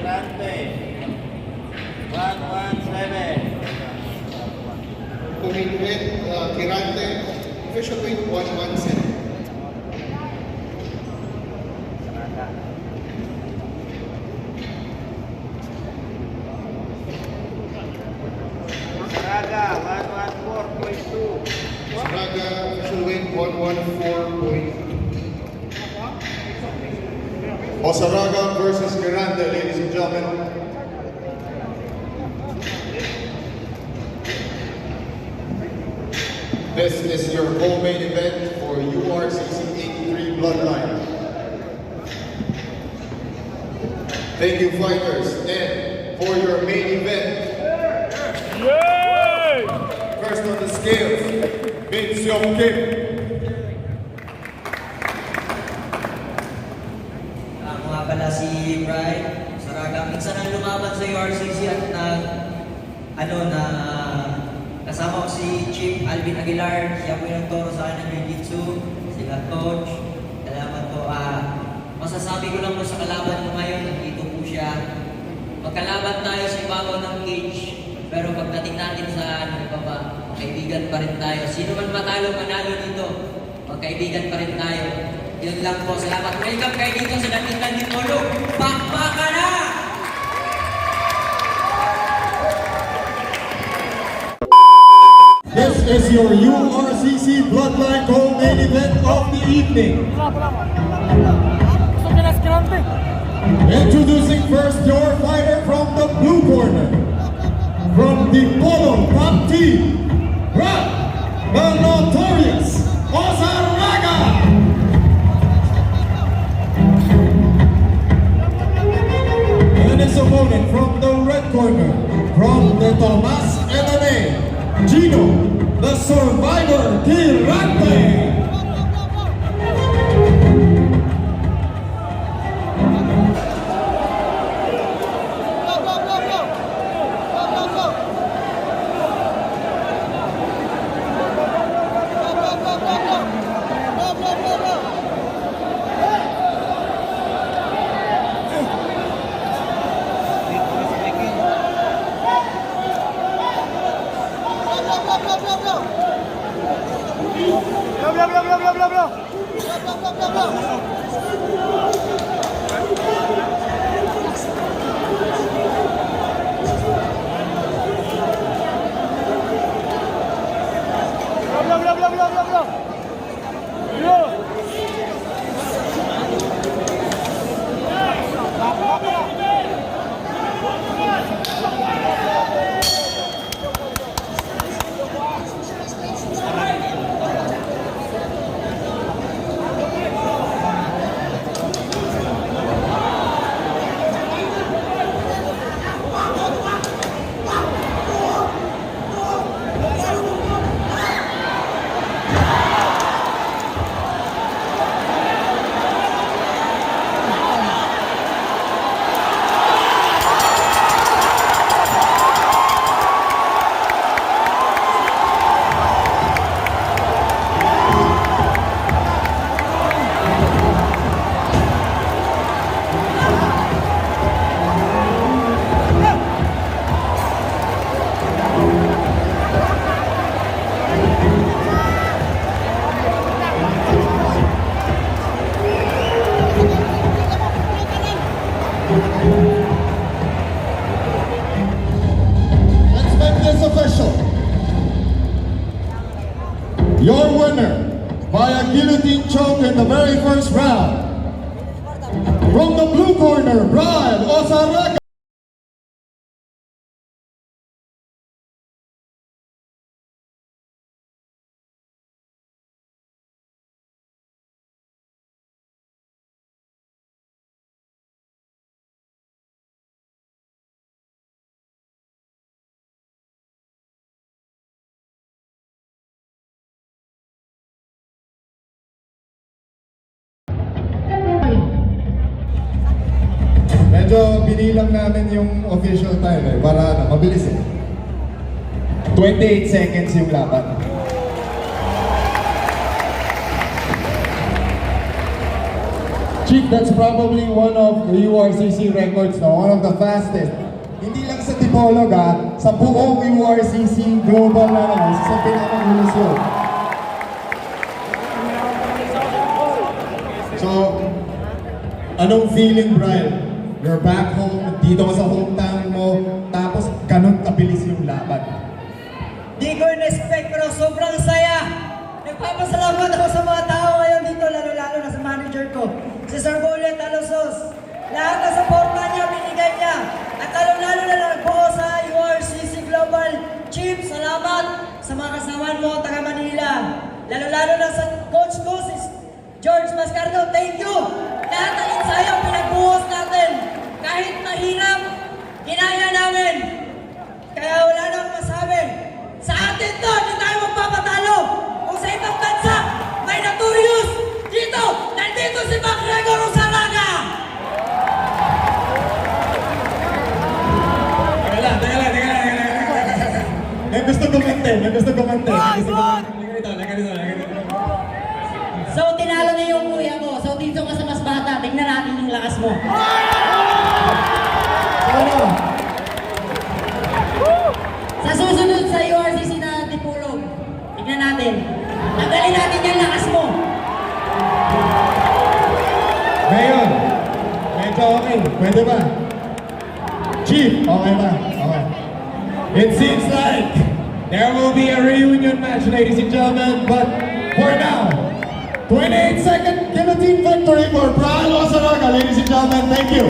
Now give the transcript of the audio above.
Kirante. 117. Kuminwit, Kirante, official weight 117. Saraga, 114.2. Saraga, official weight 114.2. Osaraga versus Kirante, ladies and gentlemen. This is your co-main event for URCC 83 Bloodline. Thank you, fighters. And for your main event, first on the scales, Min Seok Kim. Mga pala si Brian Saraga. Minsan ang lumaban sa URCC at kasama ko si Chief Alvin Aguilar. Siya po yung nagturo sa akin ng Jiu-Jitsu. Sila coach. Salamat po. Masasabi ko lang po sa kalaban ko ngayon, nandito po siya. Magkalaban tayo sa ibabaw ng cage. Pero pagdating natin sa baba, kaibigan pa rin tayo. Sino man matalo, manalo dito, magkaibigan pa rin tayo. Yun lang po. Salamat. Welcome kayo dito sa Dapitan ni Polo. Pakpaka na! This is your URCC Bloodline co-main event of the evening. Introducing first your fighter from the blue corner. From the Polo Top Team, Brad, the notorious Osaraga. And his opponent from the red corner, from the Tomas MMA, Gino, the Survivor Kirante. Let's make this official. Your winner by a guillotine choke in the very first round. From the blue corner, Brian Osaraga. Medyo binilang namin yung official time para mabilis 28 seconds yung laban. Chief, that's probably one of the URCC records, no? One of the fastest. Hindi lang sa Tipolog, sa buong URCC global na naman, sa pinakagulos yun. So, anong feeling, Brian? You're back home, dito ka sa hometown mo, tapos ganun kabilis yung laban. Di ko in-expect pero sobrang saya. Nagpapasalamat ako sa mga tao ngayon dito, lalo-lalo na sa manager ko, si Sir Bolet Alosos. Lahat ng suporta niya, binigay niya. At lalo-lalo na nagbuo sa URCC Global. Chief, salamat sa mga kasama mo, taga Manila. Lalo-lalo na sa coach ko, si George Mascardo, thank you. Lahat ng ensayo pinagbuhos natin. Kahit mahirap, ginaya namin. Kaya wala na akong masabi. Sa atin to, hindi tayo magpapatalo. Kung sa ibang bansa, may notorious. Dito, nandito si McGregor Osaraga. Teka lang. May gusto kumante. So, tinalo na yung kuya ko. So, dito ka sa mas bata. Tingnan natin yung lakas mo. Ano? Sa susunod sa URCC na Tipulog, tingnan natin. Tanggalin natin yung lakas mo. Ngayon, medyo okay. Pwede ba? Chief, okay ba? Okay. It seems like there will be a reunion match, ladies and gentlemen, but for now, 28-second guillotine victory for Brian Osaraga, ladies and gentlemen. Thank you.